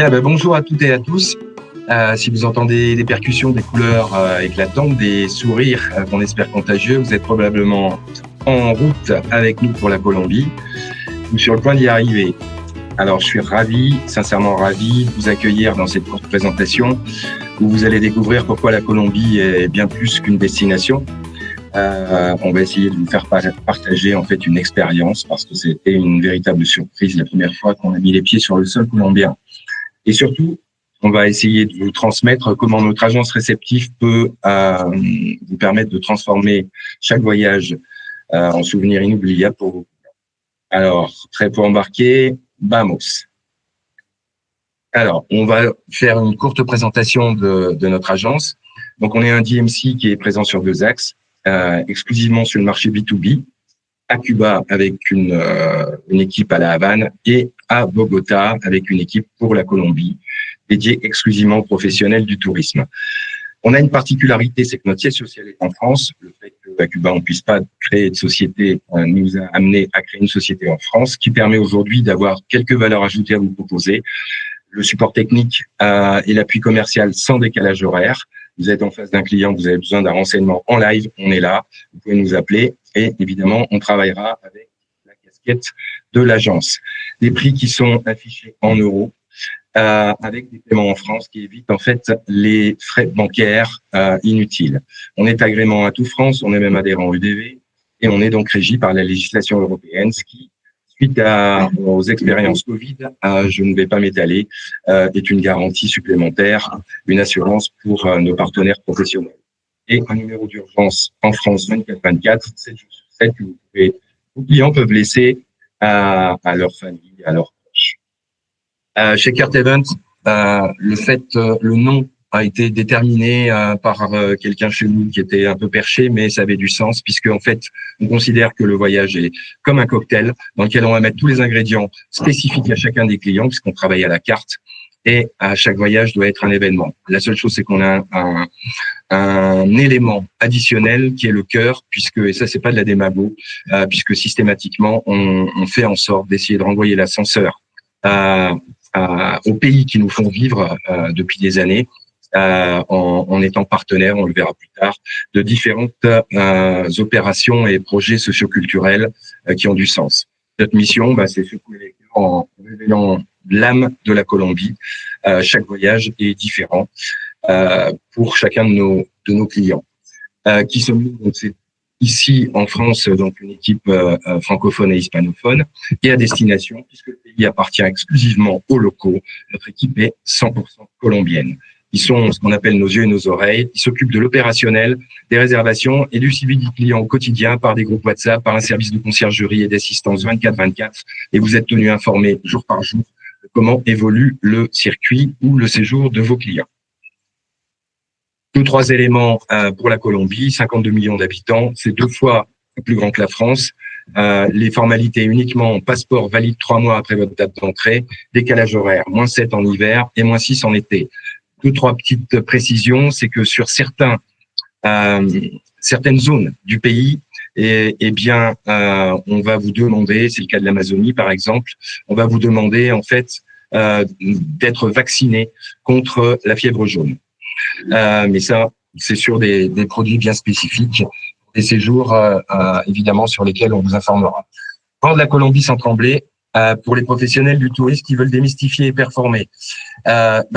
Bien, bonjour à toutes et à tous. Si vous entendez des percussions, des couleurs éclatantes, des sourires qu'on espère contagieux, vous êtes probablement en route avec nous pour la Colombie ou sur le point d'y arriver. Alors, je suis ravi, sincèrement ravi de vous accueillir dans cette courte présentation où vous allez découvrir pourquoi la Colombie est bien plus qu'une destination. On va essayer de vous faire partager en fait une expérience parce que c'était une véritable surprise la première fois qu'on a mis les pieds sur le sol colombien. Et surtout, on va essayer de vous transmettre comment notre agence réceptive peut vous permettre de transformer chaque voyage en souvenir inoubliable pour vous. Alors, prêt pour embarquer? Vamos! Alors, on va faire une courte présentation de notre agence. Donc, on est un DMC qui est présent sur 2 axes, exclusivement sur le marché B2B, à Cuba avec une équipe à La Havane et à Bogota avec une équipe pour la Colombie, dédiée exclusivement aux professionnels du tourisme. On a une particularité, c'est que notre siège social est en France. Le fait qu'à Cuba, on puisse pas créer de société nous a amené à créer une société en France qui permet aujourd'hui d'avoir quelques valeurs ajoutées à vous proposer. Le support technique et l'appui commercial sans décalage horaire. Vous êtes en face d'un client, vous avez besoin d'un renseignement en live, on est là, vous pouvez nous appeler et évidemment, on travaillera avec la casquette de l'agence. Des prix qui sont affichés en euros, avec des paiements en France qui évitent en fait les frais bancaires inutiles. On est agrément à tout France, on est même adhérent au UDV et on est donc régi par la législation européenne, ce qui, suite aux expériences Covid, je ne vais pas m'étaler, est une garantie supplémentaire, une assurance pour nos partenaires professionnels. Et un numéro d'urgence en France 24/24, 7 jours sur 7, que vos clients peuvent laisser à leur famille, à leurs proches. Chez Kurt Event, le nom a été déterminé par quelqu'un chez nous qui était un peu perché, mais ça avait du sens puisque en fait, on considère que le voyage est comme un cocktail dans lequel on va mettre tous les ingrédients spécifiques à chacun des clients puisqu'on travaille à la carte et à chaque voyage doit être un événement. La seule chose, c'est qu'on a un élément additionnel qui est le cœur, puisque, et ça c'est pas de la démago, puisque systématiquement on fait en sorte d'essayer de renvoyer l'ascenseur aux pays qui nous font vivre depuis des années, en étant partenaire, on le verra plus tard, de différentes opérations et projets socioculturels qui ont du sens. Notre mission, c'est secouer les cœurs en révélant l'âme de la Colombie. Chaque voyage est différent pour chacun de nos clients. Qui sommes-nous? Donc, c'est ici en France, donc une équipe francophone et hispanophone, et à destination, puisque le pays appartient exclusivement aux locaux. Notre équipe est 100% colombienne. Ils sont ce qu'on appelle nos yeux et nos oreilles. Ils s'occupent de l'opérationnel, des réservations et du suivi du client au quotidien par des groupes WhatsApp, par un service de conciergerie et d'assistance 24/24. Et vous êtes tenus informés jour par jour de comment évolue le circuit ou le séjour de vos clients. 3 éléments pour la Colombie, 52 millions d'habitants, c'est 2 fois plus grand que la France. Les formalités uniquement passeport valide 3 mois après votre date d'entrée, décalage horaire, -7 en hiver et -6 en été. 2-3 petites précisions, c'est que sur certaines zones du pays, on va vous demander, c'est le cas de l'Amazonie par exemple, on va vous demander en fait d'être vacciné contre la fièvre jaune. Mais ça, c'est sur des produits bien spécifiques, des séjours évidemment sur lesquels on vous informera. Hors de la Colombie sans trembler, pour les professionnels du tourisme qui veulent démystifier et performer,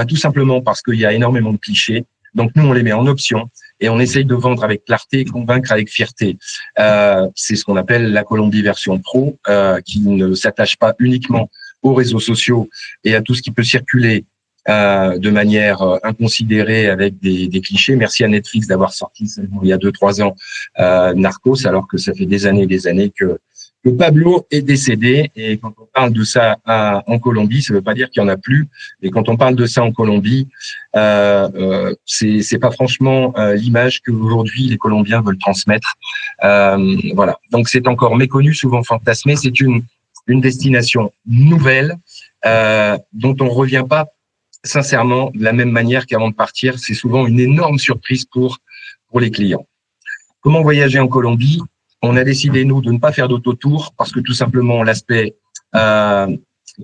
tout simplement parce qu'il y a énormément de clichés. Donc nous, on les met en option et on essaye de vendre avec clarté et convaincre avec fierté. C'est ce qu'on appelle la Colombie version pro, qui ne s'attache pas uniquement aux réseaux sociaux et à tout ce qui peut circuler de manière inconsidérée avec des clichés. Merci à Netflix d'avoir sorti il y a 2-3 ans Narcos, alors que ça fait des années que Pablo est décédé. Et quand on parle de ça en Colombie, ça ne veut pas dire qu'il n'y en a plus. Et quand on parle de ça en Colombie, c'est pas franchement l'image qu'aujourd'hui les Colombiens veulent transmettre. Voilà. Donc c'est encore méconnu, souvent fantasmé. C'est une destination nouvelle dont on revient pas sincèrement de la même manière qu'avant de partir. C'est souvent une énorme surprise pour les clients. Comment voyager en Colombie? On a décidé, nous, de ne pas faire d'autotour parce que tout simplement, l'aspect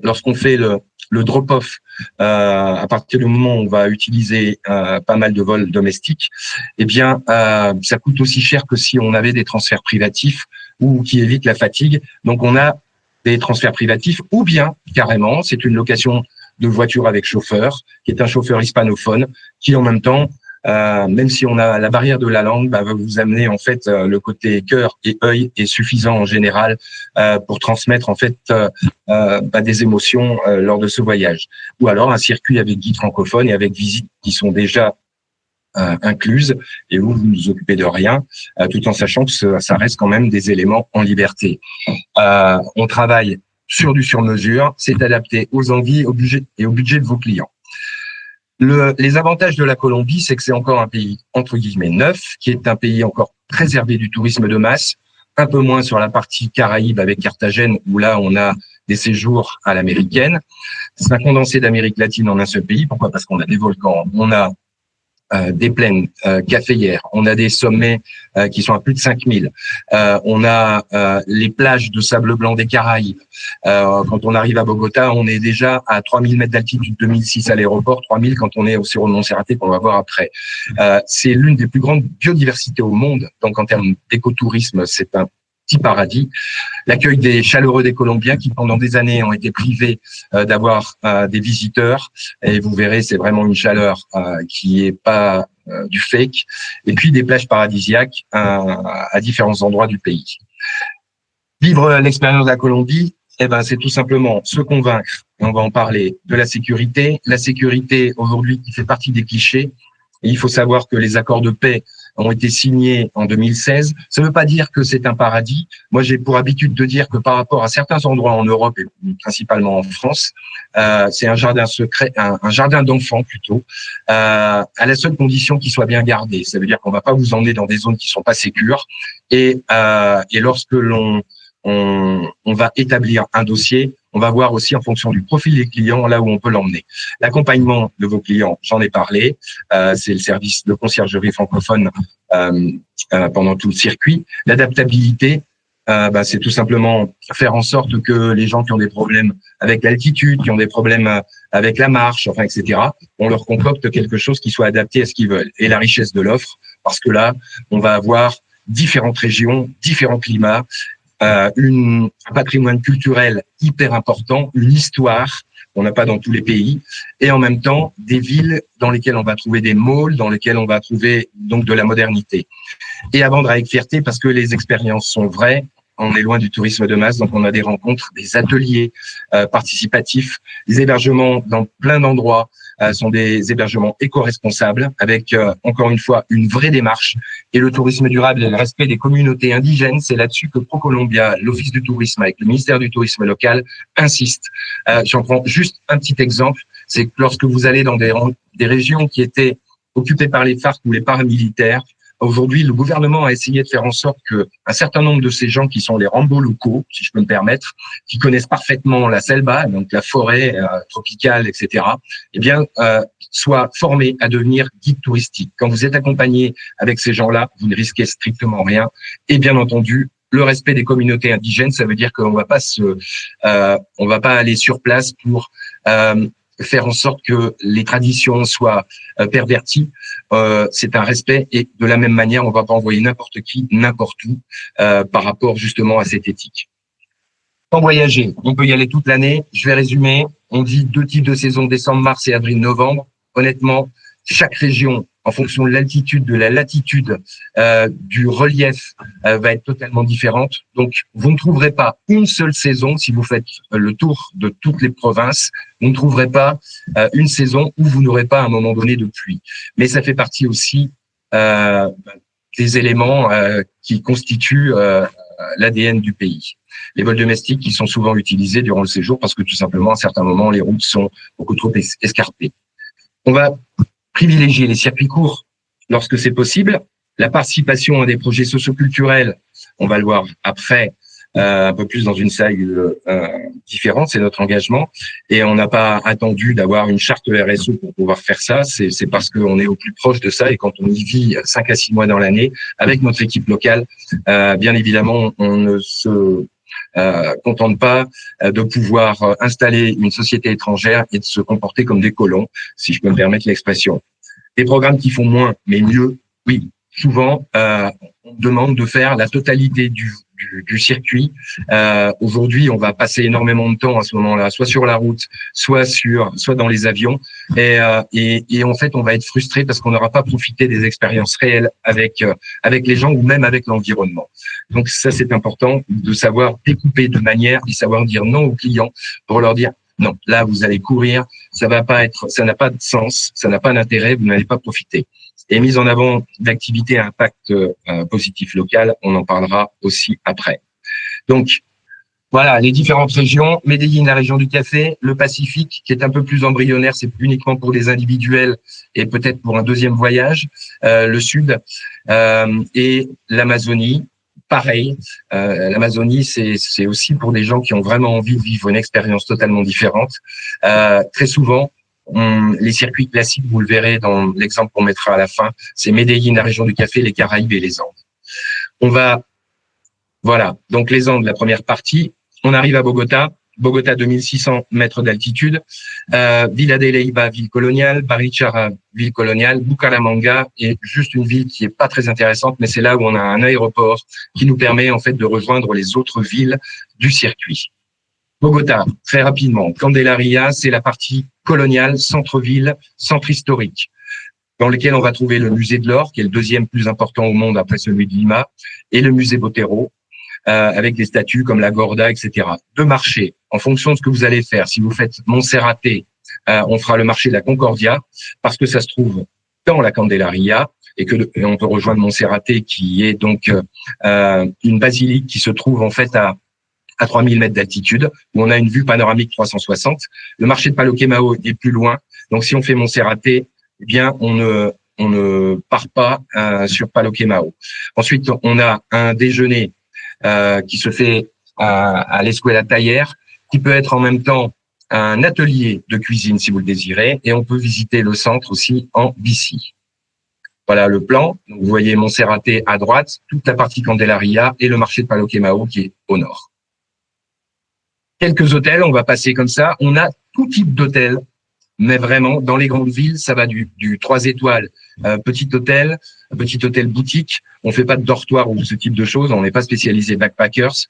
lorsqu'on fait le drop-off, à partir du moment où on va utiliser pas mal de vols domestiques, eh bien, ça coûte aussi cher que si on avait des transferts privatifs ou qui évitent la fatigue. Donc, on a des transferts privatifs ou bien, carrément, c'est une location de voiture avec chauffeur, qui est un chauffeur hispanophone, qui en même temps, même si on a la barrière de la langue, va vous amener en fait le côté cœur et œil est suffisant en général pour transmettre en fait des émotions lors de ce voyage. Ou alors un circuit avec guide francophone et avec visites qui sont déjà incluses et où vous ne vous occupez de rien, tout en sachant que ça reste quand même des éléments en liberté. On travaille sur du sur-mesure, c'est adapté aux envies et au budget de vos clients. Les avantages de la Colombie, c'est que c'est encore un pays entre guillemets neuf, qui est un pays encore préservé du tourisme de masse, un peu moins sur la partie Caraïbes avec Carthagène, où là on a des séjours à l'américaine. C'est un condensé d'Amérique latine en un seul pays. Pourquoi? Parce qu'on a des volcans, on a des plaines caféières, on a des sommets qui sont à plus de 5000, on a les plages de sable blanc des Caraïbes. Quand on arrive à Bogota, on est déjà à 3000 mètres d'altitude, 2006 à l'aéroport, 3000 quand on est au Cerro de Monserrate, qu'on va voir après. C'est l'une des plus grandes biodiversités au monde, donc en termes d'écotourisme, c'est un petit paradis. L'accueil des chaleureux des Colombiens qui pendant des années ont été privés d'avoir des visiteurs, et vous verrez c'est vraiment une chaleur qui est pas du fake, et puis des plages paradisiaques à différents endroits du pays. Vivre l'expérience de la Colombie, c'est tout simplement se convaincre, et on va en parler, de la sécurité. La sécurité aujourd'hui qui fait partie des clichés, et il faut savoir que les accords de paix ont été signés en 2016. Ça ne veut pas dire que c'est un paradis. Moi, j'ai pour habitude de dire que par rapport à certains endroits en Europe et principalement en France, c'est un jardin secret, un jardin d'enfants plutôt, à la seule condition qu'il soit bien gardé. Ça veut dire qu'on va pas vous emmener dans des zones qui sont pas sécures. Et lorsque on va établir un dossier, on va voir aussi en fonction du profil des clients là où on peut l'emmener. L'accompagnement de vos clients, j'en ai parlé, c'est le service de conciergerie francophone pendant tout le circuit. L'adaptabilité, c'est tout simplement faire en sorte que les gens qui ont des problèmes avec l'altitude, qui ont des problèmes avec la marche, enfin, etc., on leur concocte quelque chose qui soit adapté à ce qu'ils veulent. Et la richesse de l'offre, parce que là, on va avoir différentes régions, différents climats, un patrimoine culturel hyper important, une histoire qu'on n'a pas dans tous les pays, et en même temps des villes dans lesquelles on va trouver des malls, dans lesquelles on va trouver donc de la modernité. Et à vendre avec fierté parce que les expériences sont vraies. On est loin du tourisme de masse, donc on a des rencontres, des ateliers participatifs, des hébergements dans plein d'endroits sont des hébergements éco-responsables avec encore une fois une vraie démarche. Et le tourisme durable et le respect des communautés indigènes, c'est là-dessus que ProColombia, l'Office du tourisme avec le ministère du tourisme local insiste. J'en prends juste un petit exemple, c'est que lorsque vous allez dans des régions qui étaient occupées par les FARC ou les paramilitaires, aujourd'hui, le gouvernement a essayé de faire en sorte que un certain nombre de ces gens qui sont les Rambo locaux, si je peux me permettre, qui connaissent parfaitement la selva, donc la forêt tropicale, etc., soient formés à devenir guides touristiques. Quand vous êtes accompagné avec ces gens-là, vous ne risquez strictement rien. Et bien entendu, le respect des communautés indigènes, ça veut dire qu'on va pas on va pas aller sur place pour faire en sorte que les traditions soient perverties. C'est un respect et de la même manière, on va pas envoyer n'importe qui, n'importe où par rapport justement à cette éthique. Quand voyager, on peut y aller toute l'année. Je vais résumer. On dit 2 types de saisons, décembre, mars et avril, novembre. Honnêtement, chaque région, en fonction de l'altitude, de la latitude, du relief, va être totalement différente. Donc, vous ne trouverez pas une seule saison, si vous faites le tour de toutes les provinces, vous ne trouverez pas une saison où vous n'aurez pas à un moment donné de pluie. Mais ça fait partie aussi des éléments qui constituent l'ADN du pays. Les vols domestiques qui sont souvent utilisés durant le séjour parce que tout simplement, à certains moments, les routes sont beaucoup trop escarpées. On va privilégier les circuits courts lorsque c'est possible. La participation à des projets socioculturels, on va le voir après, un peu plus dans une salle différente, c'est notre engagement. Et on n'a pas attendu d'avoir une charte RSE pour pouvoir faire ça. C'est parce qu'on est au plus proche de ça et quand on y vit 5 à 6 mois dans l'année, avec notre équipe locale, bien évidemment, on ne se contentent pas de pouvoir installer une société étrangère et de se comporter comme des colons, si je peux me permettre l'expression. Des programmes qui font moins, mais mieux, oui. Souvent, on demande de faire la totalité du circuit. Aujourd'hui, on va passer énormément de temps à ce moment-là, soit sur la route, soit dans les avions, et en fait, on va être frustré parce qu'on n'aura pas profité des expériences réelles avec les gens ou même avec l'environnement. Donc ça, c'est important de savoir découper de manière et savoir dire non aux clients pour leur dire non, là vous allez courir, ça n'a pas de sens, ça n'a pas d'intérêt, vous n'allez pas profiter. Et mise en avant d'activités à impact positif local, on en parlera aussi après. Donc, voilà, les différentes régions. Medellín, la région du café, le Pacifique, qui est un peu plus embryonnaire, c'est uniquement pour des individuels et peut-être pour un deuxième voyage, le Sud, et l'Amazonie. Pareil, l'Amazonie, c'est aussi pour des gens qui ont vraiment envie de vivre une expérience totalement différente. Très souvent, les circuits classiques, vous le verrez dans l'exemple qu'on mettra à la fin, c'est Medellín, la région du café, les Caraïbes et les Andes. Voilà, donc les Andes, la première partie. On arrive à Bogota, 2600 mètres d'altitude, Villa de Leyva, ville coloniale, Barichara, ville coloniale, Bucaramanga est juste une ville qui est pas très intéressante, mais c'est là où on a un aéroport qui nous permet en fait de rejoindre les autres villes du circuit. Bogota, très rapidement, Candelaria, c'est la partie coloniale, centre-ville, centre historique, dans lequel on va trouver le musée de l'Or, qui est le deuxième plus important au monde après celui de Lima, et le musée Botero, avec des statues comme la Gorda, etc. Deux marchés, en fonction de ce que vous allez faire. Si vous faites Monserrate, on fera le marché de la Concordia, parce que ça se trouve dans la Candelaria, et on peut rejoindre Monserrate, qui est donc une basilique qui se trouve en fait à 3000 mètres d'altitude, où on a une vue panoramique 360. Le marché de Palo Quemao est plus loin, donc si on fait Monserrate, eh bien on ne part pas sur Palo Quemao. Ensuite, on a un déjeuner qui se fait à l'Escuela Taller, qui peut être en même temps un atelier de cuisine si vous le désirez, et on peut visiter le centre aussi en bici. Voilà le plan. Donc, vous voyez Monserrate à droite, toute la partie Candelaria et le marché de Palo Quemao qui est au nord. Quelques hôtels, on va passer comme ça. On a tout type d'hôtels, mais vraiment, dans les grandes villes, ça va du 3 étoiles, petit hôtel boutique. On fait pas de dortoir ou ce type de choses. On n'est pas spécialisé backpackers.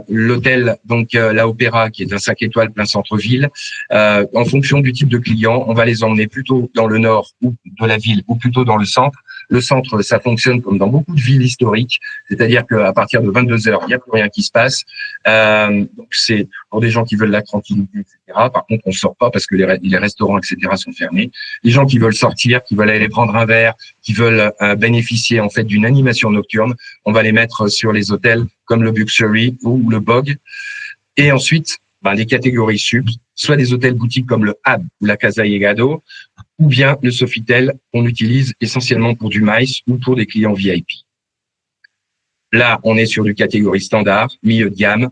L'hôtel, donc la Opéra, qui est un 5 étoiles plein centre-ville. En fonction du type de client, on va les emmener plutôt dans le nord ou de la ville ou plutôt dans le centre. Le centre, ça fonctionne comme dans beaucoup de villes historiques, c'est-à-dire qu'à partir de 22 heures, il n'y a plus rien qui se passe. Donc c'est pour des gens qui veulent la tranquillité, etc. Par contre, on sort pas parce que les restaurants, etc. sont fermés. Les gens qui veulent sortir, qui veulent aller prendre un verre, qui veulent bénéficier en fait d'une animation nocturne, on va les mettre sur les hôtels comme le Buxury ou le Bog. Et ensuite, les catégories sub, soit des hôtels boutiques comme le Hab ou la Casa Llegado, ou bien le Sofitel qu'on utilise essentiellement pour du MICE ou pour des clients VIP. Là, on est sur du catégorie standard, milieu de gamme,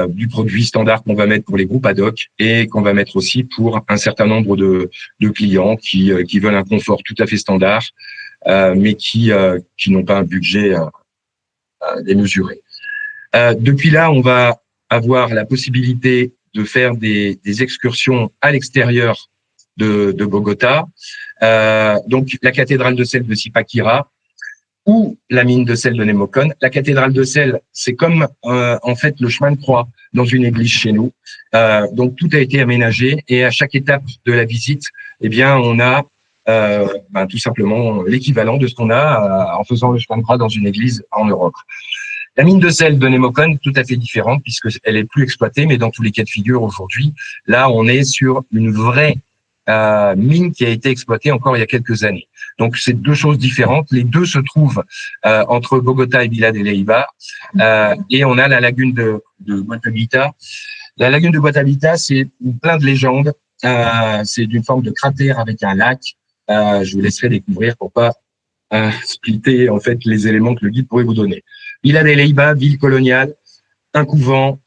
du produit standard qu'on va mettre pour les groupes ad hoc et qu'on va mettre aussi pour un certain nombre de clients qui veulent un confort tout à fait standard, mais qui n'ont pas un budget démesuré. Depuis là, on va avoir la possibilité de faire des excursions à l'extérieur de Bogota, donc la cathédrale de sel de Zipaquirá ou la mine de sel de Nemocón. La cathédrale de sel, c'est comme en fait le chemin de croix dans une église chez nous. Donc tout a été aménagé et à chaque étape de la visite, eh bien on a tout simplement l'équivalent de ce qu'on a en faisant le chemin de croix dans une église en Europe. La mine de sel de Nemocón, tout à fait différente puisqu'elle est plus exploitée, mais dans tous les cas de figure aujourd'hui, là on est sur une vraie mine qui a été exploitée encore il y a quelques années. Donc c'est deux choses différentes. Les deux se trouvent entre Bogota et Villa de Leyva, et on a la lagune de Guatavita. La lagune de Guatavita, c'est plein de légendes. C'est d'une forme de cratère avec un lac. Je vous laisserai découvrir pour pas splitter en fait les éléments que le guide pourrait vous donner. Villa de Leyva, ville coloniale, un couvent,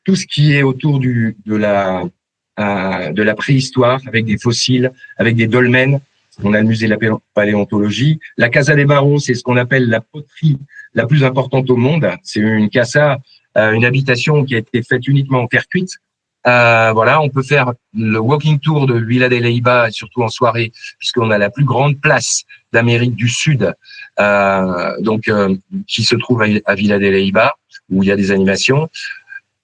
tout ce qui est autour de la préhistoire, avec des fossiles, avec des dolmens. On a le musée de la paléontologie. La Casa de Barro, c'est ce qu'on appelle la poterie la plus importante au monde. C'est une casa une habitation qui a été faite uniquement en terre cuite. Voilà, on peut faire le walking tour de Villa de Leyva, surtout en soirée, puisqu'on a la plus grande place d'Amérique du Sud, qui se trouve à Villa de Leyva, où il y a des animations.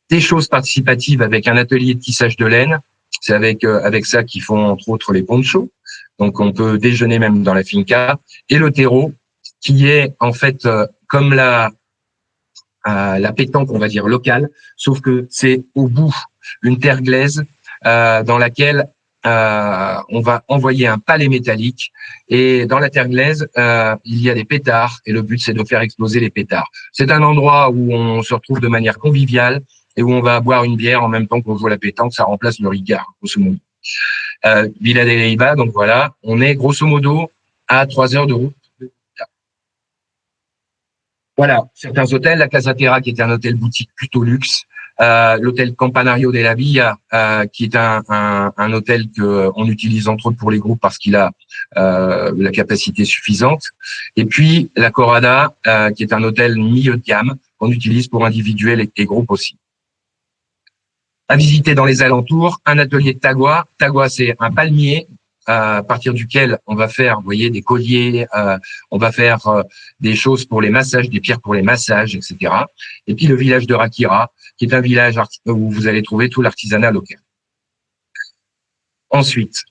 Des choses participatives avec un atelier de tissage de laine. C'est avec ça qu'ils font entre autres les ponchos. Donc on peut déjeuner même dans la finca. Et le terreau, qui est en fait comme la pétanque, on va dire locale, sauf que c'est au bout une terre glaise dans laquelle on va envoyer un palais métallique, et dans la terre glaise il y a des pétards, et le but c'est de faire exploser les pétards. C'est un endroit où on se retrouve de manière conviviale et où on va boire une bière en même temps qu'on joue à la pétanque. Ça remplace le Ricard, grosso modo. Villa de Leyva, donc voilà, on est grosso modo à 3 heures de route. Voilà, certains hôtels, la Casa Terra qui est un hôtel boutique plutôt luxe, l'hôtel Campanario de la Villa qui est un hôtel que on utilise entre autres pour les groupes parce qu'il a la capacité suffisante, et puis la Corrada qui est un hôtel milieu de gamme qu'on utilise pour individuels et groupes aussi. À visiter dans les alentours, un atelier de Tagua. Tagua, c'est un palmier à partir duquel on va faire, vous voyez, des colliers, on va faire des choses pour les massages, des pierres pour les massages, etc. Et puis le village de Rakira, qui est un village où vous allez trouver tout l'artisanat local. Ensuite,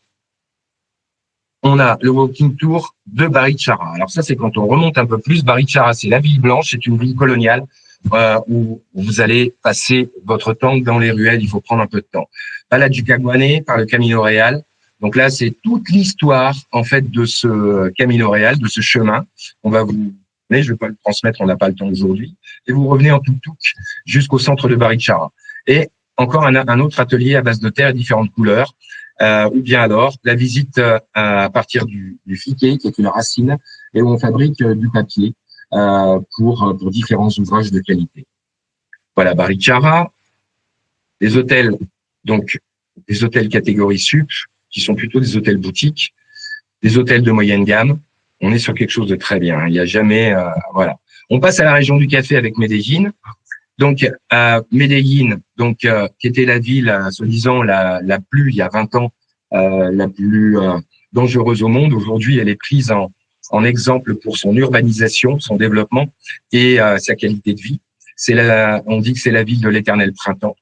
on a le walking tour de Barichara. Alors ça, c'est quand on remonte un peu plus. Barichara, c'est la ville blanche, c'est une ville coloniale où vous allez passer votre temps dans les ruelles. Il faut prendre un peu de temps. Balade du Caguané par le Camino Real. Donc là, c'est toute l'histoire en fait de ce Camino Real, de ce chemin. On va vous, mais je vais pas le transmettre, on n'a pas le temps aujourd'hui. Et vous revenez en tuk-tuk jusqu'au centre de Barichara. Et encore un autre atelier à base de terre et différentes couleurs. Ou bien alors la visite à partir du fiquet, qui est une racine, et où on fabrique du papier pour différents ouvrages de qualité. Voilà, Barichara, des hôtels, donc des hôtels catégorie sup, qui sont plutôt des hôtels boutiques, des hôtels de moyenne gamme. On est sur quelque chose de très bien. Il n'y a jamais, voilà. On passe à la région du café avec Medellín. Donc, Medellín, donc qui était la ville, soi-disant la plus, il y a 20 ans, la plus dangereuse au monde. Aujourd'hui, elle est prise en exemple pour son urbanisation, son développement et sa qualité de vie. On dit que c'est la ville de l'éternel printemps.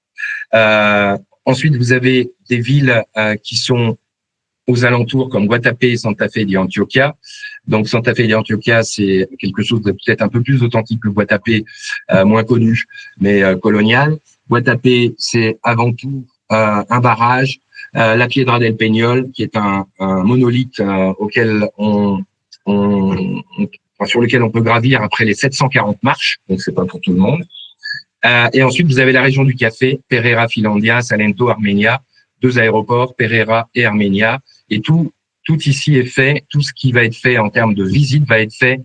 Ensuite, vous avez des villes qui sont aux alentours comme Guatapé et Santa Fe de Antioquia. Donc Santa Fe de Antioquia, c'est quelque chose de peut-être un peu plus authentique que Guatapé, moins connu, mais colonial. Guatapé, c'est avant tout un barrage, la Piedra del Peñol, qui est un monolithe auquel sur lequel on peut gravir après les 740 marches, donc c'est pas pour tout le monde. Et ensuite, vous avez la région du café, Pereira, Finlandia, Salento, Armenia, 2 aéroports, Pereira et Armenia. Et tout ici est fait, tout ce qui va être fait en termes de visite va être fait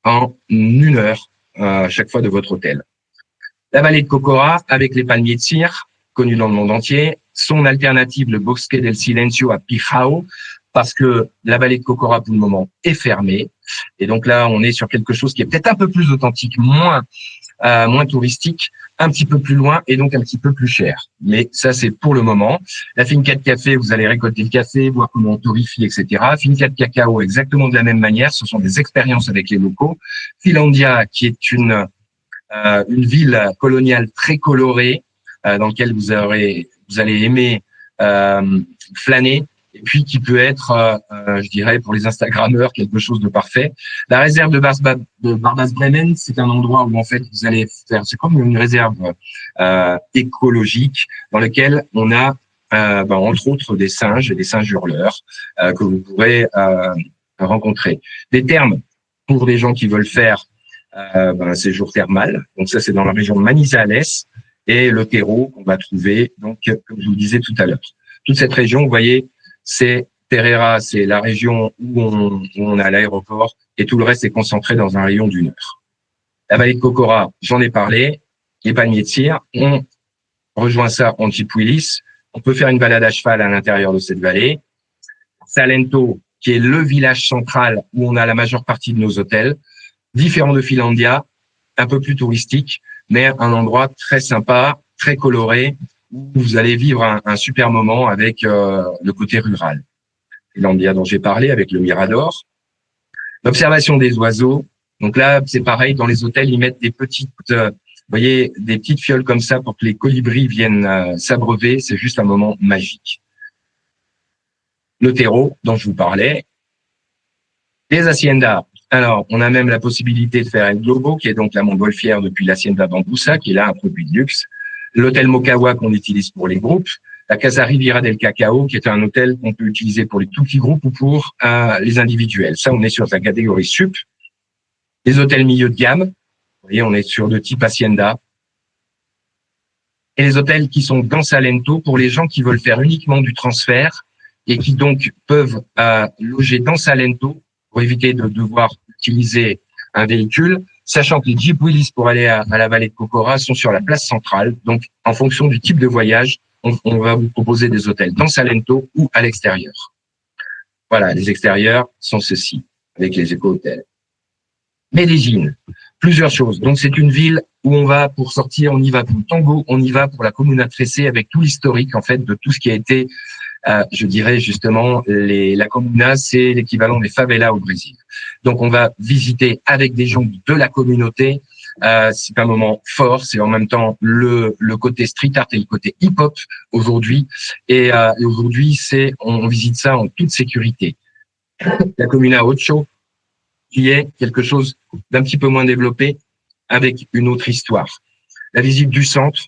en 1 heure à chaque fois de votre hôtel. La vallée de Cocora, avec les palmiers de cire, connus dans le monde entier. Son alternative, le Bosque del Silencio à Pijao, parce que la vallée de Cocora, pour le moment, est fermée. Et donc là, on est sur quelque chose qui est peut-être un peu plus authentique, moins touristique, un petit peu plus loin et donc un petit peu plus cher. Mais ça, c'est pour le moment. La finca de café, vous allez récolter le café, voir comment on torréfie, etc. Finca de cacao, exactement de la même manière. Ce sont des expériences avec les locaux. Finlandia, qui est une ville coloniale très colorée, dans laquelle vous allez aimer flâner, et puis qui peut être, je dirais, pour les Instagrammeurs, quelque chose de parfait. La réserve de Barbas-Bremen, c'est un endroit où en fait vous allez faire, c'est comme une réserve écologique dans lequel on a entre autres des singes et des singes hurleurs que vous pourrez rencontrer. Des thermes pour les gens qui veulent faire un séjour thermal. Donc ça, c'est dans la région de Manizales, et le terreau qu'on va trouver, donc comme je vous le disais tout à l'heure. Toute cette région, vous voyez, c'est Pereira, c'est la région où on a l'aéroport, et tout le reste est concentré dans un rayon d'1 heure. La vallée de Cocora, j'en ai parlé, les palmiers de cire, on rejoint ça en Chipuilis, on peut faire une balade à cheval à l'intérieur de cette vallée. Salento, qui est le village central où on a la majeure partie de nos hôtels, différent de Finlandia, un peu plus touristique, mais un endroit très sympa, très coloré, où vous allez vivre un super moment avec le côté rural. Landia dont j'ai parlé, avec le Mirador. L'observation des oiseaux. Donc là, c'est pareil, dans les hôtels, ils mettent des petites, vous voyez, des petites fioles comme ça pour que les colibris viennent s'abreuver. C'est juste un moment magique. Le terreau dont je vous parlais. Les haciendas. Alors, on a même la possibilité de faire El Globo, qui est donc la montgolfière depuis l'Hacienda Bambusa, qui est là un produit de luxe. L'hôtel Mokawa qu'on utilise pour les groupes. La Casa Riviera del Cacao, qui est un hôtel qu'on peut utiliser pour les tout petits groupes ou pour les individuels. Ça, on est sur la catégorie sup. Les hôtels milieu de gamme, vous voyez, on est sur de type Hacienda. Et les hôtels qui sont dans Salento pour les gens qui veulent faire uniquement du transfert et qui donc peuvent loger dans Salento pour éviter de devoir utiliser un véhicule, sachant que les Jeep Willys pour aller à la vallée de Cocora sont sur la place centrale. Donc, en fonction du type de voyage, on va vous proposer des hôtels dans Salento ou à l'extérieur. Voilà, les extérieurs sont ceux-ci, avec les éco-hôtels. Medellín, plusieurs choses. Donc, c'est une ville où on va pour sortir, on y va pour le tango, on y va pour la Comuna Trece avec tout l'historique, en fait, de tout ce qui a été, je dirais justement, la Comuna, c'est l'équivalent des favelas au Brésil. Donc, on va visiter avec des gens de la communauté. C'est un moment fort, c'est en même temps le côté street art et le côté hip-hop aujourd'hui. Et aujourd'hui, on visite ça en toute sécurité. La Comuna Ocho, qui est quelque chose d'un petit peu moins développé, avec une autre histoire. La visite du centre,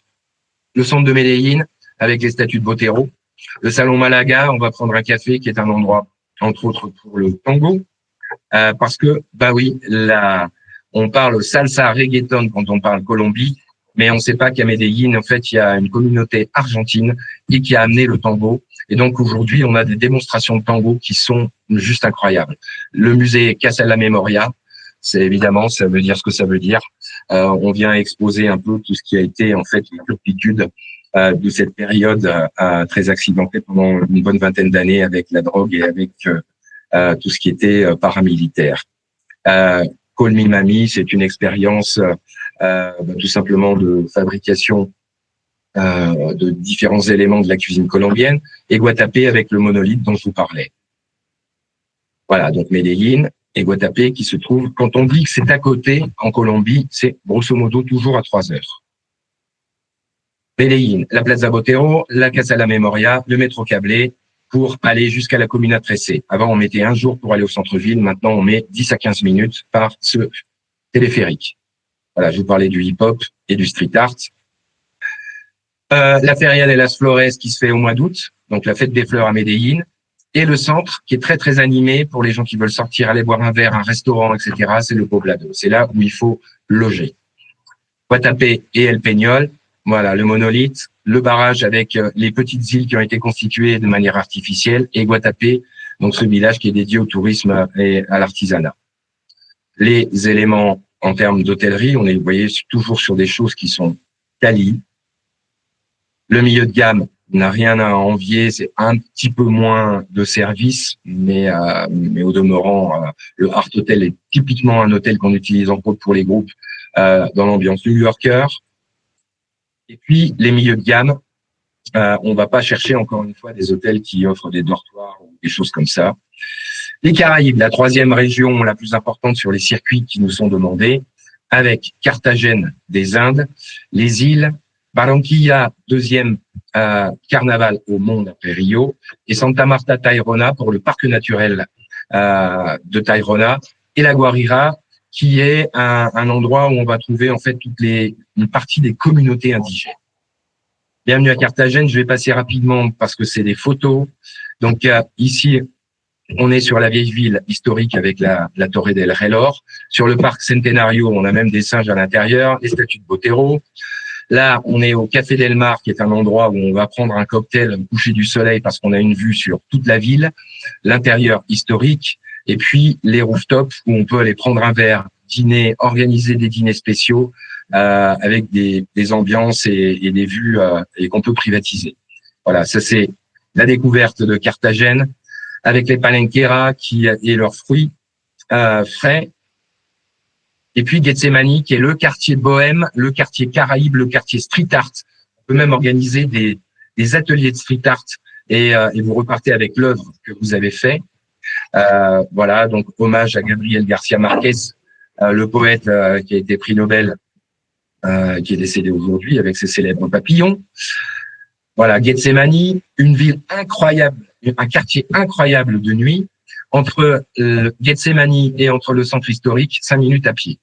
le centre de Medellín, avec les statues de Botero. Le salon Malaga, on va prendre un café, qui est un endroit, entre autres, pour le tango. Parce que, bah oui, on parle salsa reggaeton quand on parle Colombie, mais on ne sait pas qu'à Medellín, en fait, il y a une communauté argentine et qui a amené le tango. Et donc, aujourd'hui, on a des démonstrations de tango qui sont juste incroyables. Le musée Casa la Memoria, c'est évidemment, ça veut dire ce que ça veut dire. On vient exposer un peu tout ce qui a été, en fait, la turpitude de cette période très accidentée pendant une bonne vingtaine d'années avec la drogue et avec tout ce qui était paramilitaire. Call Me Mami, c'est une expérience tout simplement de fabrication de différents éléments de la cuisine colombienne, et Guatapé avec le monolithe dont je vous parlais. Voilà, donc Medellín et Guatapé qui se trouvent, quand on dit que c'est à côté en Colombie, c'est grosso modo toujours à 3 heures. Medellín, la Plaza Botero, la Casa la Memoria, le métro câblé, pour aller jusqu'à la Comuna Trece. Avant, on mettait un jour pour aller au centre-ville. Maintenant, on met 10 à 15 minutes par ce téléphérique. Voilà, je vous parlais du hip-hop et du street art. La Feria de las Flores qui se fait au mois d'août, donc la fête des fleurs à Medellín. Et le centre qui est très, très animé pour les gens qui veulent sortir, aller boire un verre, un restaurant, etc. C'est le Poblado. C'est là où il faut loger. Guatapé et El Peñol. Voilà, le monolithe, le barrage avec les petites îles qui ont été constituées de manière artificielle, et Guatapé, donc ce village qui est dédié au tourisme et à l'artisanat. Les éléments en termes d'hôtellerie, on est, vous voyez, toujours sur des choses qui sont quali. Le milieu de gamme n'a rien à envier, c'est un petit peu moins de services, mais au demeurant, le Art Hotel est typiquement un hôtel qu'on utilise en gros pour les groupes dans l'ambiance new-yorker. Et puis, les milieux de gamme, on va pas chercher encore une fois des hôtels qui offrent des dortoirs ou des choses comme ça. Les Caraïbes, la 3e région la plus importante sur les circuits qui nous sont demandés, avec Carthagène des Indes, les îles, Barranquilla, 2e carnaval au monde après Rio, et Santa Marta Tayrona pour le parc naturel de Tayrona, et la Guarira, qui est un endroit où on va trouver en fait une partie des communautés indigènes. Bienvenue à Carthagène, je vais passer rapidement parce que c'est des photos. Donc ici, on est sur la vieille ville historique avec la Torre del Reloj. Sur le parc Centenario, on a même des singes à l'intérieur, les statues de Botero. Là, on est au Café Del Mar, qui est un endroit où on va prendre un cocktail au coucher du soleil parce qu'on a une vue sur toute la ville, l'intérieur historique, et puis les rooftops où on peut aller prendre un verre, dîner, organiser des dîners spéciaux avec des ambiances et des vues et qu'on peut privatiser. Voilà, ça c'est la découverte de Carthagène avec les palenqueras et leurs fruits frais. Et puis Gethsemane, qui est le quartier bohème, le quartier Caraïbe, le quartier street art. On peut même organiser des ateliers de street art et vous repartez avec l'œuvre que vous avez fait. Voilà, donc hommage à Gabriel Garcia Marquez, le poète qui a été prix Nobel, qui est décédé aujourd'hui avec ses célèbres papillons. Voilà, Gethsemane, une ville incroyable, un quartier incroyable de nuit, entre Gethsemane et entre le centre historique, 5 minutes à pied.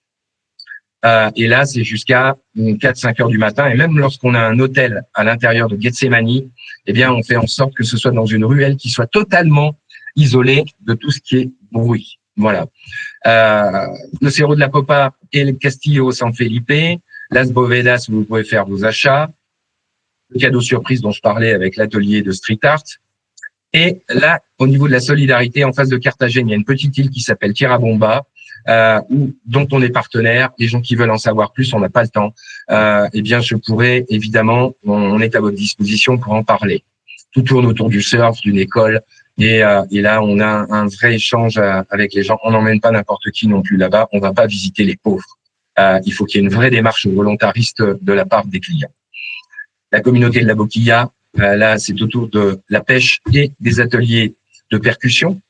Et là, c'est jusqu'à 4-5 heures du matin. Et même lorsqu'on a un hôtel à l'intérieur de Gethsemane, eh bien, on fait en sorte que ce soit dans une ruelle qui soit totalement isolée de tout ce qui est bruit. Voilà. Le Cerro de la Popa et le Castillo San Felipe, Las Bovedas, où vous pouvez faire vos achats, le cadeau surprise dont je parlais avec l'atelier de street art. Et là, au niveau de la solidarité, en face de Carthagène, il y a une petite île qui s'appelle Tirabomba, dont on est partenaire. Les gens qui veulent en savoir plus, on n'a pas le temps. Eh bien, je pourrais, évidemment, on est à votre disposition pour en parler. Tout tourne autour du surf, d'une école. Et là, on a un vrai échange avec les gens. On n'emmène pas n'importe qui non plus là-bas. On va pas visiter les pauvres. Il faut qu'il y ait une vraie démarche volontariste de la part des clients. La communauté de la Boquilla, là, c'est autour de la pêche et des ateliers de percussion.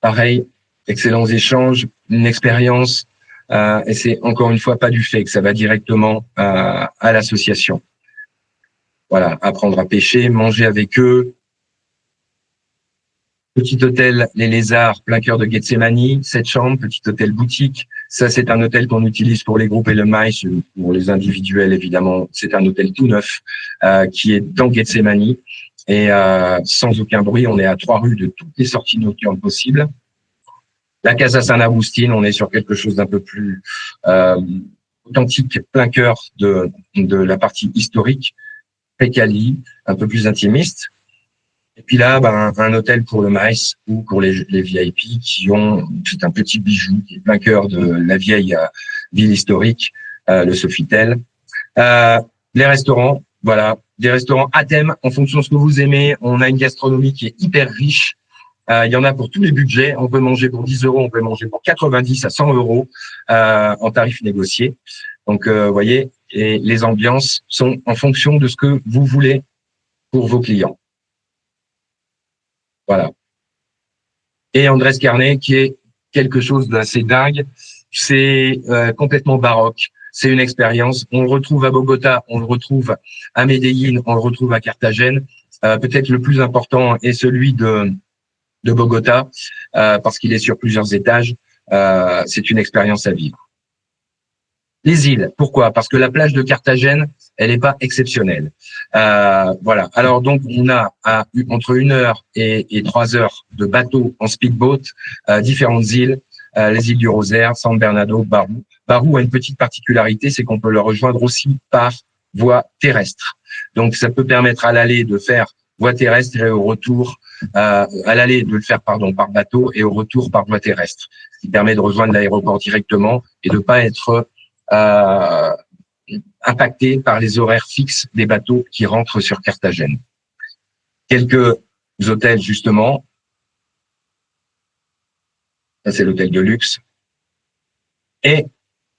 Pareil, excellents échanges, une expérience, et c'est encore une fois pas du fait que ça va directement à l'association. Voilà, apprendre à pêcher, manger avec eux. Petit hôtel Les Lézards, plein cœur de Gethsemane, 7 chambres, petit hôtel boutique. Ça, c'est un hôtel qu'on utilise pour les groupes et le maïs. Pour les individuels, évidemment, c'est un hôtel tout neuf qui est dans Gethsemane. Et sans aucun bruit, on est à 3 rues de toutes les sorties nocturnes possibles. La Casa San Agustín, on est sur quelque chose d'un peu plus authentique, plein cœur de la partie historique, très quali, un peu plus intimiste. Et puis là, un hôtel pour le maïs ou pour les VIP qui ont, c'est un petit bijou qui est plein cœur de la vieille ville historique, le Sofitel. Les restaurants, voilà, des restaurants à thème en fonction de ce que vous aimez. On a une gastronomie qui est hyper riche. Il y en a pour tous les budgets. On peut manger pour 10 euros, on peut manger pour 90 à 100 euros en tarif négocié. Donc, vous voyez, et les ambiances sont en fonction de ce que vous voulez pour vos clients. Voilà. Et Andrés Carnet, qui est quelque chose d'assez dingue, c'est complètement baroque. C'est une expérience. On le retrouve à Bogota, on le retrouve à Medellín, on le retrouve à Carthagène. Peut-être le plus important est celui de Bogota, parce qu'il est sur plusieurs étages. C'est une expérience à vivre. Les îles, pourquoi? Parce que la plage de Carthagène, elle n'est pas exceptionnelle. Voilà. Alors donc, on a entre 1 heure et 3 heures de bateau en speedboat, différentes îles, les îles du Rosaire, San Bernardo, Barú. Barú a une petite particularité, c'est qu'on peut le rejoindre aussi par voie terrestre. Donc, ça peut permettre à l'aller de faire voie terrestre et au retour, à l'aller de le faire, par bateau et au retour par voie terrestre. Ce qui permet de rejoindre l'aéroport directement et de pas être impacté par les horaires fixes des bateaux qui rentrent sur Carthagène. Quelques hôtels, justement. Ça, c'est l'hôtel de luxe. Et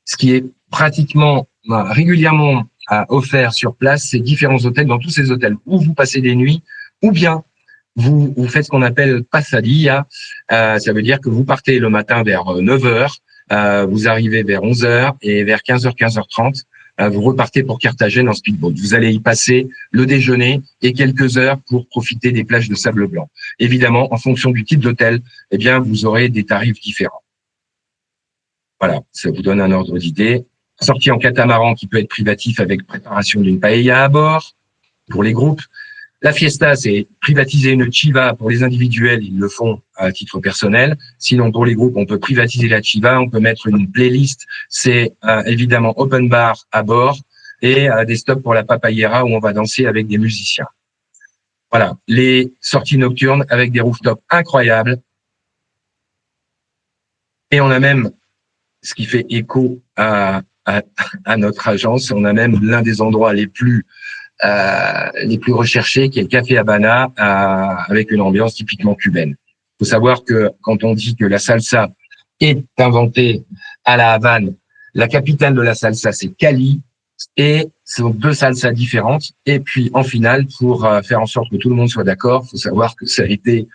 ce qui est pratiquement, régulièrement offert sur place, c'est différents hôtels. Dans tous ces hôtels où vous passez des nuits, ou bien vous faites ce qu'on appelle pasadilla. Ça veut dire que vous partez le matin vers 9h, vous arrivez vers 11h et vers 15h, 15h30, vous repartez pour Carthagène en speedboat. Vous allez y passer le déjeuner et quelques heures pour profiter des plages de sable blanc. Évidemment, en fonction du type d'hôtel, eh bien, vous aurez des tarifs différents. Voilà, ça vous donne un ordre d'idée. Sortie en catamaran qui peut être privatif avec préparation d'une paella à bord pour les groupes. La fiesta, c'est privatiser une chiva pour les individuels, ils le font à titre personnel. Sinon, pour les groupes, on peut privatiser la chiva, on peut mettre une playlist. C'est évidemment open bar à bord et des stops pour la papayera où on va danser avec des musiciens. Voilà, les sorties nocturnes avec des rooftops incroyables. Et on a même, ce qui fait écho à notre agence, on a même l'un des endroits les plus recherchés, qui est le Café Habana, avec une ambiance typiquement cubaine. Il faut savoir que quand on dit que la salsa est inventée à la Havane, la capitale de la salsa, c'est Cali. Et ce sont deux salsas différentes. Et puis, en finale, pour faire en sorte que tout le monde soit d'accord, il faut savoir que ça a été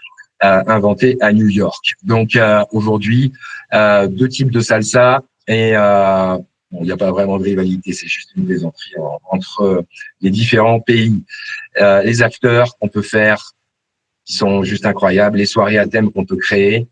inventé à New York. Donc, aujourd'hui, deux types de salsa et bon, il n'y a pas vraiment de rivalité, c'est juste une plaisanterie entre les différents pays. Les acteurs qu'on peut faire, qui sont juste incroyables, les soirées à thème qu'on peut créer.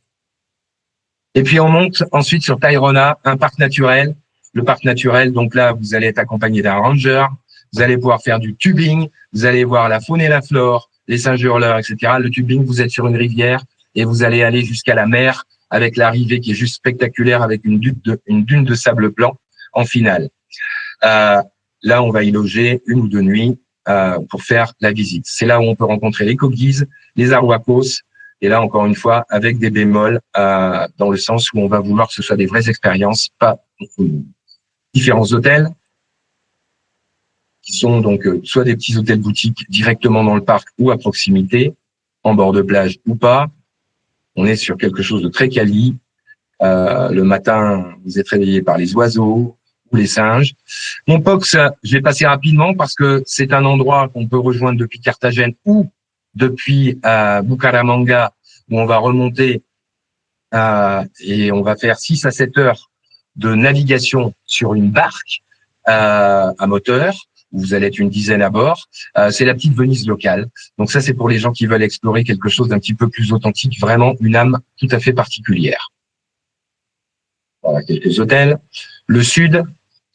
Et puis, on monte ensuite sur Tayrona, un parc naturel. Le parc naturel, donc là, vous allez être accompagné d'un ranger, vous allez pouvoir faire du tubing, vous allez voir la faune et la flore, les singes hurleurs, etc. Le tubing, vous êtes sur une rivière et vous allez aller jusqu'à la mer avec l'arrivée qui est juste spectaculaire avec une dune de sable blanc en finale. Là, on va y loger une ou deux nuits pour faire la visite. C'est là où on peut rencontrer les coquilles, les arhuacos, et là, encore une fois, avec des bémols, dans le sens où on va vouloir que ce soit des vraies expériences, pas différents hôtels, qui sont donc soit des petits hôtels boutiques directement dans le parc ou à proximité, en bord de plage ou pas. On est sur quelque chose de très quali. Le matin, vous êtes réveillé par les oiseaux ou les singes. Mompox, je vais passer rapidement parce que c'est un endroit qu'on peut rejoindre depuis Carthagène ou depuis Bucaramanga, où on va remonter et on va faire 6 à 7 heures de navigation sur une barque à moteur, où vous allez être une dizaine à bord. C'est la petite Venise locale. Donc ça, c'est pour les gens qui veulent explorer quelque chose d'un petit peu plus authentique, vraiment une âme tout à fait particulière. Voilà, quelques hôtels. Le sud,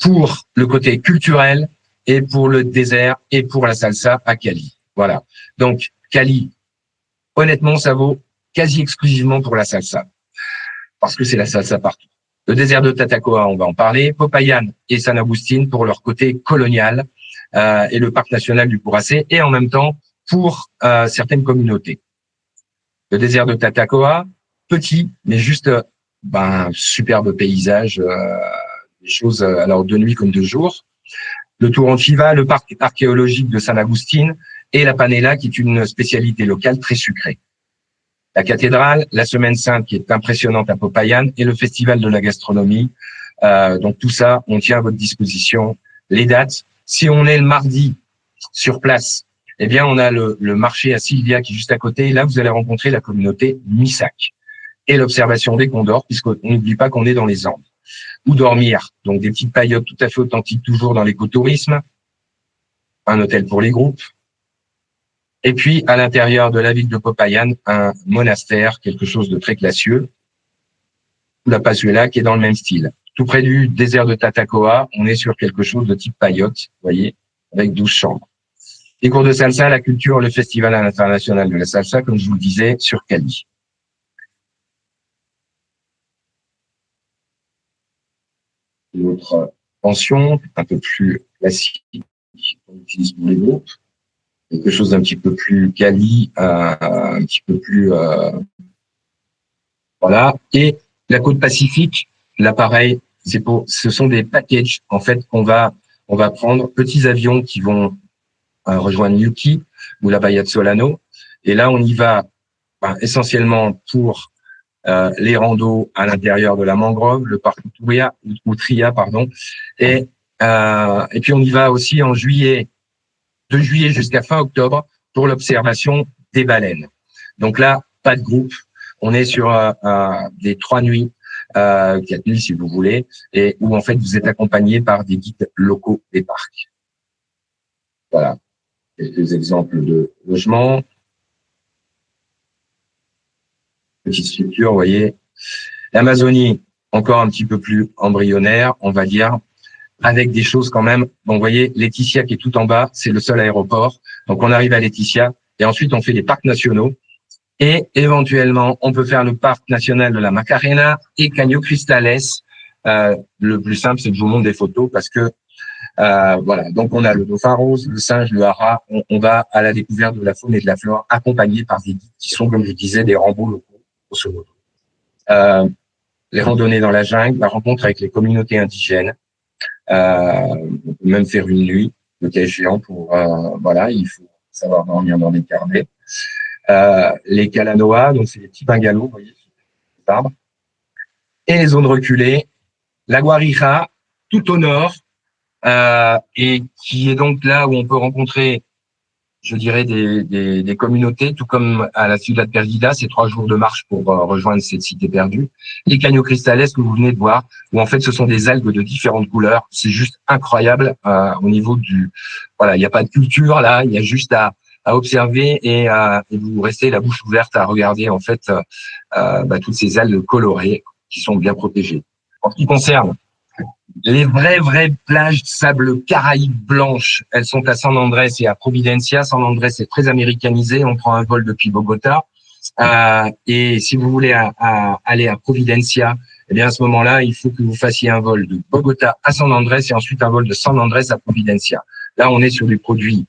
pour le côté culturel et pour le désert et pour la salsa à Cali. Voilà. Donc, Cali, honnêtement, ça vaut quasi exclusivement pour la salsa. Parce que c'est la salsa partout. Le désert de Tatacoa, on va en parler. Popayan et San Agustin pour leur côté colonial et le parc national du Puracé et en même temps pour certaines communautés. Le désert de Tatacoa, petit, mais juste superbe paysage, des choses alors de nuit comme de jour. Le Turanchiva, le parc archéologique de San Agustin et la panela qui est une spécialité locale très sucrée. La cathédrale, la Semaine Sainte qui est impressionnante à Popayan et le festival de la gastronomie. Donc tout ça, on tient à votre disposition. Les dates, si on est le mardi sur place, eh bien on a le marché à Sylvia qui est juste à côté. Et là, vous allez rencontrer la communauté Misak et l'observation des condors, puisqu'on n'oublie pas qu'on est dans les Andes. Où dormir, donc des petites paillotes tout à fait authentiques, toujours dans l'écotourisme. Un hôtel pour les groupes. Et puis, à l'intérieur de la ville de Popayan, un monastère, quelque chose de très classieux, la Pazuela, qui est dans le même style. Tout près du désert de Tatacoa, on est sur quelque chose de type paillote, vous voyez, avec 12 chambres. Les cours de salsa, la culture, le festival international de la salsa, comme je vous le disais, sur Cali. L'autre pension, un peu plus classique, qu'on utilise pour les groupes. Quelque chose d'un petit peu plus quali, un petit peu plus voilà. Et la côte Pacifique, là pareil, ce sont des packages en fait on va prendre petits avions qui vont rejoindre Yuki ou la Bahia de Solano. Et là on y va essentiellement pour les randos à l'intérieur de la mangrove, le parc Utria, pardon. Et puis on y va aussi en juillet. De juillet jusqu'à fin octobre pour l'observation des baleines. Donc là, pas de groupe. On est sur des 3 nuits, 4 nuits si vous voulez, et où en fait vous êtes accompagné par des guides locaux des parcs. Voilà, quelques exemples de logements. Petite structure, vous voyez. L'Amazonie, encore un petit peu plus embryonnaire, on va dire, avec des choses quand même. Bon, vous voyez, Laetitia qui est tout en bas, c'est le seul aéroport. Donc, on arrive à Laetitia et ensuite, on fait les parcs nationaux. Et éventuellement, on peut faire le parc national de la Macarena et Caño Cristales. Le plus simple, c'est que je vous montre des photos parce que, voilà. Donc, on a le dauphin rose, le singe, le hara. On va à la découverte de la faune et de la flore accompagnés par des guides qui sont, comme je disais, des rambots locaux, grosso modo. Les randonnées dans la jungle, la rencontre avec les communautés indigènes. On peut même faire une nuit, le cas échéant, pour voilà, il faut savoir dormir dans des carnets. Les Kalanoa, donc c'est des petits bungalows, vous voyez, sur les arbres. Et les zones reculées, La Guarija, tout au nord, et qui est donc là où on peut rencontrer, je dirais, des communautés, tout comme à la Ciudad Perdida, c'est 3 jours de marche pour rejoindre cette cité perdue. Les Caños Cristales que vous venez de voir, où en fait ce sont des algues de différentes couleurs, c'est juste incroyable au niveau du, voilà, il n'y a pas de culture là, il y a juste à observer et vous restez la bouche ouverte à regarder en fait toutes ces algues colorées qui sont bien protégées. En ce qui concerne les vraies plages de sable caraïbe blanche, elles sont à San Andrés et à Providencia. San Andrés est très américanisé, on prend un vol depuis Bogota. Et si vous voulez aller à Providencia, eh bien à ce moment-là, il faut que vous fassiez un vol de Bogota à San Andrés et ensuite un vol de San Andrés à Providencia. Là, on est sur des produits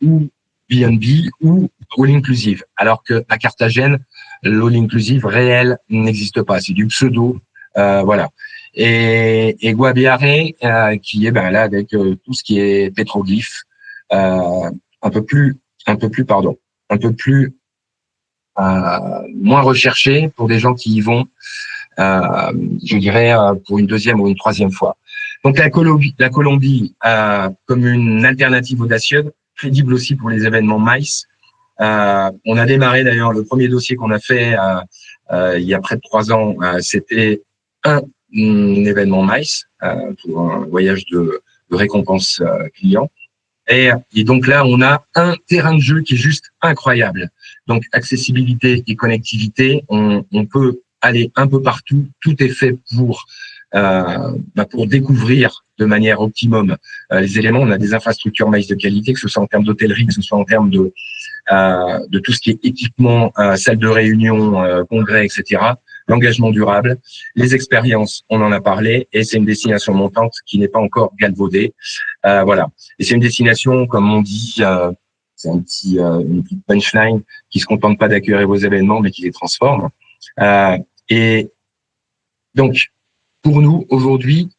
ou B&B ou all inclusive, alors que à Carthagène, l'all inclusive réel n'existe pas, c'est du pseudo, voilà. Et Guaviare, qui est là avec tout ce qui est pétroglyphe, un peu plus, un peu plus moins recherché pour des gens qui y vont, je dirais pour une deuxième ou une troisième fois. Donc la Colombie comme une alternative audacieuse, crédible aussi pour les événements MICE. On a démarré d'ailleurs le premier dossier qu'on a fait il y a près de 3 ans, c'était un événement MICE pour un voyage de récompense client. Et donc là, on a un terrain de jeu qui est juste incroyable. Donc accessibilité et connectivité, on peut aller un peu partout. Tout est fait pour découvrir de manière optimum les éléments. On a des infrastructures MICE de qualité, que ce soit en termes d'hôtellerie, que ce soit en termes de tout ce qui est équipement, salle de réunion, congrès, etc. L'engagement durable, les expériences, on en a parlé, et c'est une destination montante qui n'est pas encore galvaudée. Voilà. Et c'est une destination, comme on dit, c'est une petite punchline qui se contente pas d'accueillir vos événements, mais qui les transforme. Et donc, pour nous, aujourd'hui,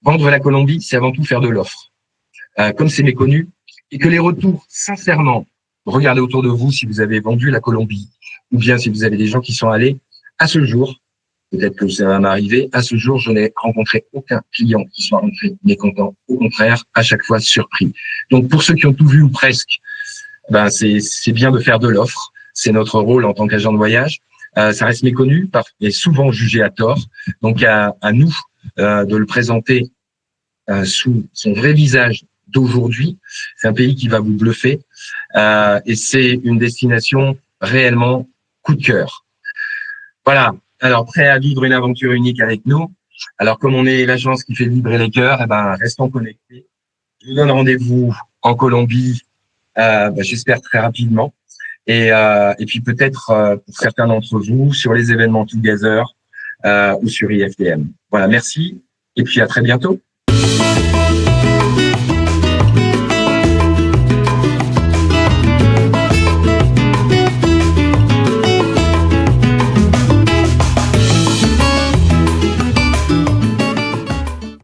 vendre la Colombie, c'est avant tout faire de l'offre. Comme c'est méconnu, et que les retours, sincèrement, regardez autour de vous si vous avez vendu la Colombie, ou bien si vous avez des gens qui sont allés, à ce jour, peut-être que ça va m'arriver, à ce jour, je n'ai rencontré aucun client qui soit rentré mécontent. Au contraire, à chaque fois surpris. Donc, pour ceux qui ont tout vu ou presque, c'est bien de faire de l'offre. C'est notre rôle en tant qu'agent de voyage. Ça reste méconnu et souvent jugé à tort. Donc, à nous de le présenter sous son vrai visage d'aujourd'hui. C'est un pays qui va vous bluffer et c'est une destination réellement coup de cœur. Voilà. Alors, prêt à vivre une aventure unique avec nous. Alors, comme on est l'agence qui fait vibrer les cœurs, restons connectés. Je vous donne rendez-vous en Colombie, j'espère très rapidement. Et puis peut-être pour certains d'entre vous sur les événements Together ou sur IFDM. Voilà, merci. Et puis à très bientôt.